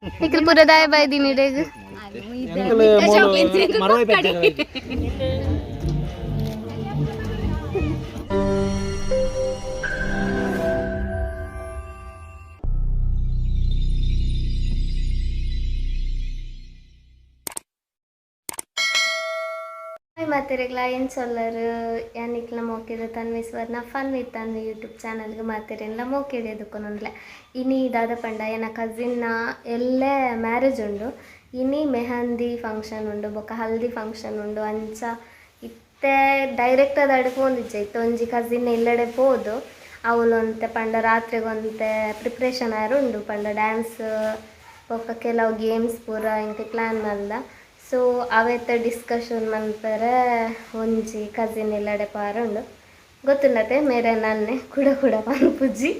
निखिल पूरा दाय बाय दिन इडेग मरवाई पे ಮಾತೆರೆಗ್ಲ ಏನು ಸೊಲ್ಲರು ಯಾನಿಕ್ಲ ಮೋಕಿದ ತನ್ವಿಸ್ವರ್ನ ಫನ್ ವಿತ್ ತನ್ವಿ ಯೂಟ್ಯೂಬ್ ಚಾನಲ್ಗೆ ಮಾತೆರೆಲ್ಲ ಮೋಕಿಡಿಯದಕ್ಕೊಂದೊಂದ್ಲೆ ಇನಿ ದಾದ ಪಂಡ ಏನ ಕಸಿನ್ನ ಎಲ್ಲೇ ಮ್ಯಾರೇಜ್ ಉಂಡು ಇನಿ ಮೆಹಂದಿ ಫಂಕ್ಷನ್ ಉಂಡು ಬೊಕ್ಕ ಹಲ್ದಿ ಫಂಕ್ಷನ್ ಉಂಡು ಅಂಚ ಇತ್ತೆ ಡೈರೆಕ್ಟ್ ಅದು ಅಡ್ಕೊಂದಿಜ್ಜೆ ಇತ್ತು ಒಂಜಿ ಕಸಿನ್ ಇಲ್ಲಡೆ ಪೋದು ಅವಲೊಂತೆ ಪಂಡ ರಾತ್ರಿಗೊಂತೆ ಪ್ರಿಪ್ರೇಷನ್ ಆರು ಉಂಡು ಪಂಡ ಡ್ಯಾನ್ಸ್ ಬೊಕ್ಕ ಕೆಲವು ಗೇಮ್ಸ್ ಪೂರ ಇಂಕ ಪ್ಲ್ಯಾನ್ ಮಲ್ದ ಸೊ ಅವತ್ತ ಡಿಸ್ಕಷನ್ ಮಾಡ್ತಾರೆ ಒಂಜಿ ಕಸಿನ್ ಇಲ್ಲಡೆ ಪಾರುಂಡು ಗೊತ್ತುಂಡತೆ ಮೇರೆ ನನ್ನೆ ಕೂಡ ಪನ್ಪುಜಿ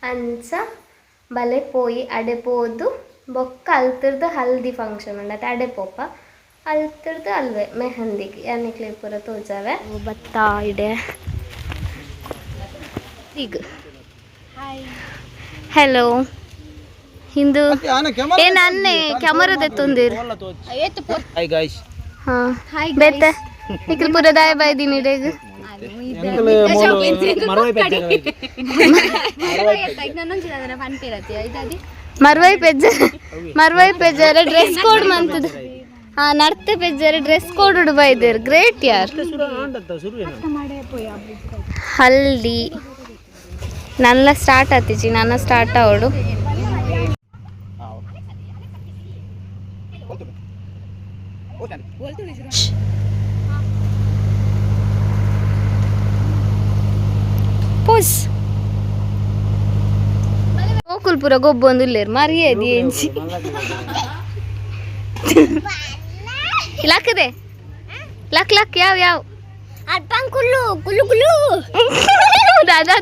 ಅಂಚ ಬಲೆ ಪೋಯಿ ಅಡೆ ಪೋದು ಬೊಕ್ಕ ಅಲ್ತಿರ್ದು ಹಲ್ದಿ ಫಂಕ್ಷನ್ ಉಂಡತೆ ಅಡೆ ಪೋಪ ಅಲ್ತಿರ್ದು ಅಲ್ವೇ ಮೆಹಂದಿಗೆ ಯಾನಿಕ್ಲಿ ಪೂರ ತೋಜಾವೆ ಬತ್ತಾ ಇಡೆ ಈಗ ಹಲೋ ಹಿಂದೂ ಏನ್ ಅನ್ನೆ ಕ್ಯಾಮರಾ ದೆತ್ತೊಂದಿರ್ ಹಾಯ್ ಗೈಸ್ ಹಾ ಬೆತ್ತ ನಿಖಿಲ್ ಪೂರ ದಾಯ ಬಾಯ್ ದಿನ ಇಡೆಗ್ ಮರ್ವೈ ಪೆಜ್ಜರ ಡ್ರೆಸ್ ಕೋಡ್ ಮಂತದ ಹಾ ನರ್ತೆ ಪೆಜ್ಜರ ಡ್ರೆಸ್ ಕೋಡ್ ಉಡು ಬೈದೇರ್ ಗ್ರೇಟ್ ಯಾರ್ ಹಲ್ದಿ ನನ್ನ ಸ್ಟಾರ್ಟ್ ಆತಿಜಿ ನನ್ನ ಸ್ಟಾರ್ಟ್ ಅವಡು ಪೋಸ್ ಗೋಕುಲ್ ಪೂರ ಗೊಬ್ಬೊಂದುಲ್ಲೇರು ಮರಿಯದಿ ಎಂಚಿ ಲಕ್ಕದೆ ಲಕ್ ಯಾವ ಅಡ್ಪಂಗ್ ಕುಲ್ಲು ದಾದಾ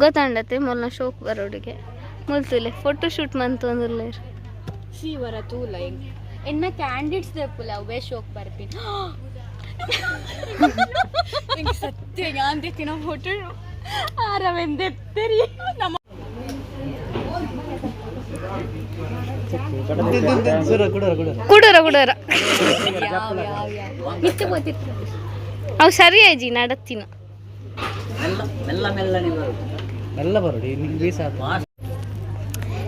ಗೊತ್ತಾಂಡತೆ ಮೊಲ್ನ ಶೋಕ್ ಬರೋಡಿಗೆ ಮುಲ್ತುಲೆ ಫೋಟೋ ಶೂಟ್ ಮಂತೊಂದುಲ್ಲೇರು ಶಿವರ ತೂಲ ಎನ್ನ ಕ್ಯಾಂಡಿಡ್ಸ್ ದೆಪ್ಪುಲ ಅವೇ ಶೋಕ್ ಬರ್ತೀನಿ ಸತ್ಯ ഞാൻ തെറ്റിന ഫോട്ടോ ആരവെന്തെത്തരി നമ്മ ಕುಡರ ಮಿತ್ತು ಗೊತ್ತಿತ್ತು ಅವು ಸರಿ ಆಯ್ಜಿ ನಡತ್ತಿನ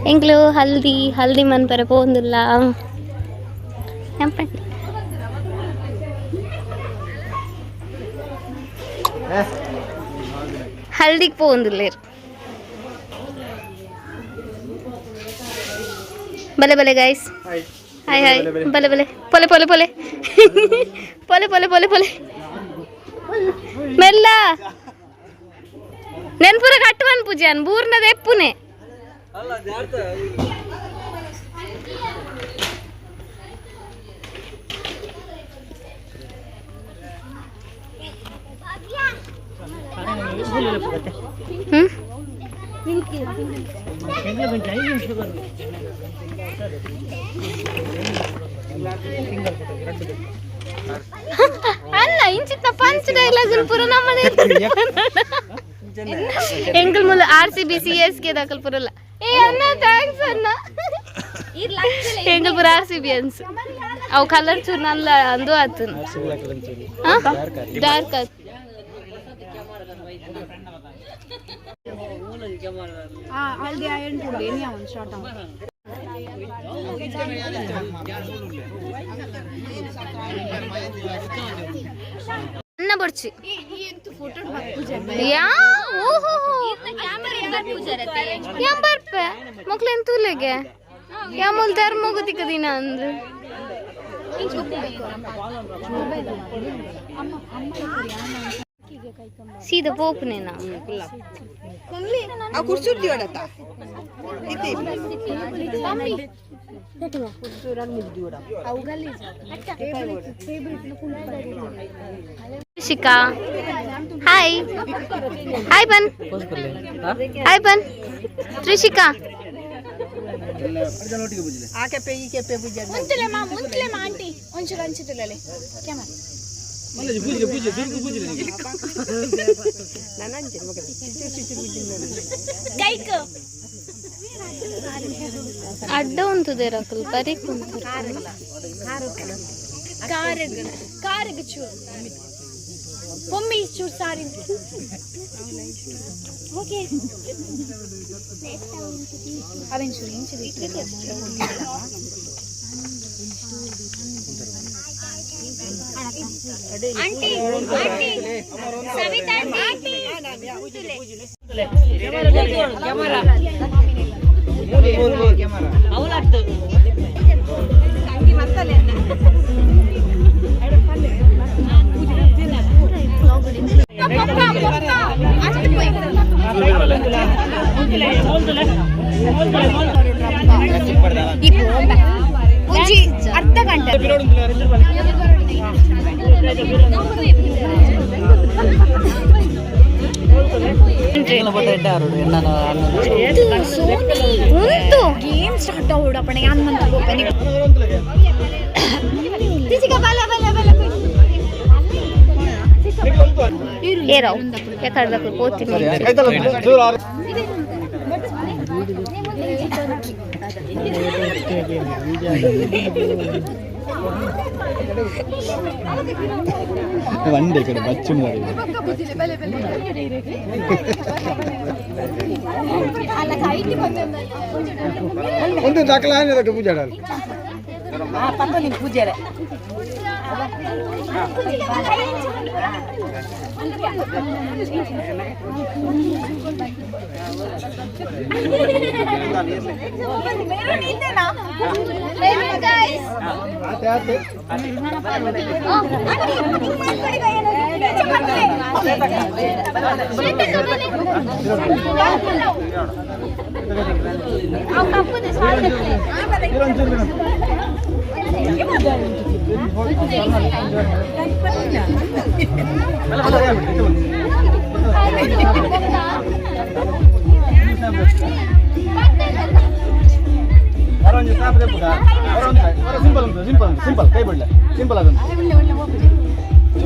ಎಂಕ್ಲು ಹಲ್ದಿ ಮನ್ಪರೆ ಪೋಂದುಲ್ಲ ಹಲ್ದಿಗೆ ಪೋಂದುಲ್ಲೇರು ಬಲೆ ಗೈಸ್ ಹಾಯ್ ಬಲೆ ಪೊಲೆ ಮೆಲ್ಲ ನೆನ್ಪುರ ಕಟ್ಟುವನ್ ಪೂಜಾನ್ ಬೂರ್ನದ ಎಪ್ಪುನೆ ಅಲ್ಲ ಇಂಚಿನ ಪಂಚ್ ಡೈಲಾಗ್ ಪೂರ ನಮ್ಮನೆ ಎಂಕಲ್ ಮುಲ್ಲ RCB CSK ದಾಖಲ್ ಪುರಲ್ಲ ಏ ಅಣ್ಣ ಥ್ಯಾಂಕ್ಸ್ ಅಣ್ಣ ಎಂಕಲ್ ಪುರ RCB ಅನ್ಸ್ ಅವು ಕಲರ್ ಚೂರ್ ನಲ್ಲ ಅಂದು ಆತು ಡಾರ್ಕ್ ಆತು ಹಲ್ದಿ ಆಯನ್ ಪುಡಿ ಏನಿ ಅವನ್ ಶಾರ್ಟ್ ಅನ್ನ ಬರ್ಚಿ ಮಕ್ಳೆನ್ ತೂಲೆಗೆ ಯಾಮೂಲ್ ಧರ್ಮೋಗತಿಕ ದಿನ ಅಂದ್ರು ಸೀದಾ ಪೋಪನೆ ನಾ ತ್ರಿಷಿಕಾ ಹಾಯ್ ಬನ್ ತ್ರಿಷಿಕಾ ಮುಂಚೆ ಆಂಟಿ ಒಂಚೂರು ಅನ್ಸಿಟ್ಟಿಲ್ಲೇ ಕ್ಯಾಮರಾ ಅಡ್ಡ ಉಂಟುದೇ ರಕಲ್ ಬರೀ ಕುಂತು ಕಾರಿಗೆ ಚೂರು ಒಮ್ಮೆ ಚೂರು ಸಾರಿ ಓಕೆ ಅವೇನು ಚೂರು aunty aunty Savita aunty camera ಅವಲಾಗ್ತು ಅರ್ಧ ಗಂಟೆ ಗೇಮ್ ಸ್ಟಾರ್ಟ್ ಆವಡಪ್ಪಣ ಯಾನ್ ಮಂತ ಗೋಪನಿ ಏರಾವ್ ಯಾಕಡ್ಬೇಕು ಕೋತಿ వండే ఇక్కడ బచ్చు మరి ಒಂದು ದಾಖಲಾನೆ ಅದಕ್ಕೆ ಪೂಜೆ ಆಡಲ್ಲ ಪಕ್ಕ ನಿಂಗೆ ಪೂಜೆ ಸಿಂಪಲ್ ಕೈ ಬಿಡ್ಲೆ ಸಿಂಪಲ್ ಅದನ್ನು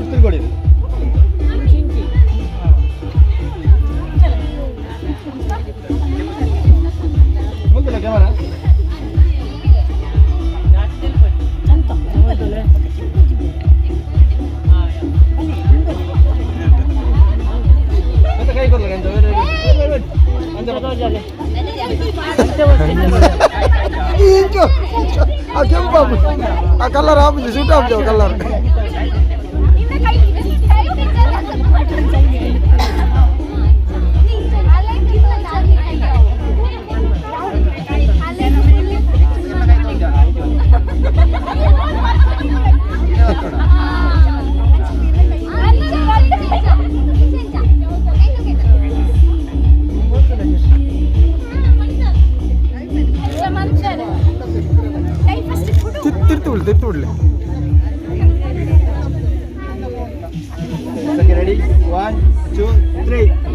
ತಿಳ್ಕೊಡಿ ಮುಂದಿನ ಕ್ಯಾಮರಾ ಮತ್ತೆ ಕೈ ಕೊಡ್ಲ ಆ ಕೆಂಪು ಆ ಕಲರ್ ಆಪುಜಿ ಸೂಟ್ ಆಪುಜಿ ಕಲರ್ ತಿರ್ತು ಬಿಡ್ಲಿ ರೆಡಿ 1 2 3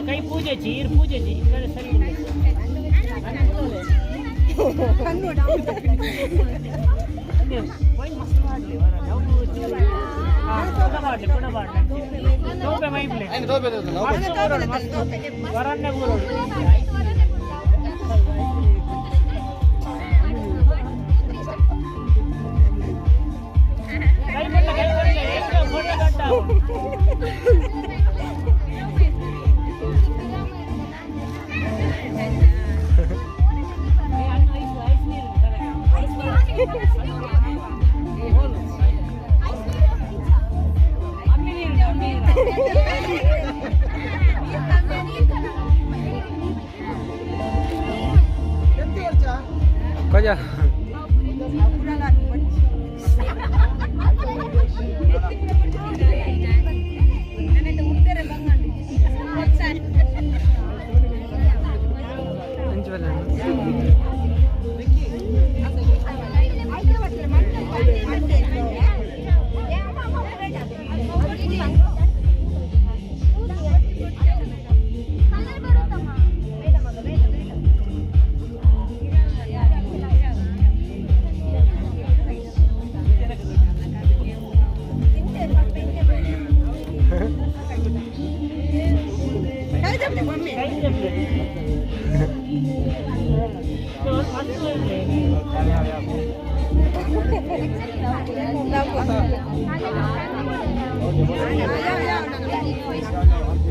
ಕೈ ಪೂಜೆ ಚೀರ್ ಪೂಜೆ ಈ ಕಡೆ ಸರಿ ಮಸ್ತ್ ಮಾಡಲಿ ವರಣ್ಯ ಊರು Kaya Thank you.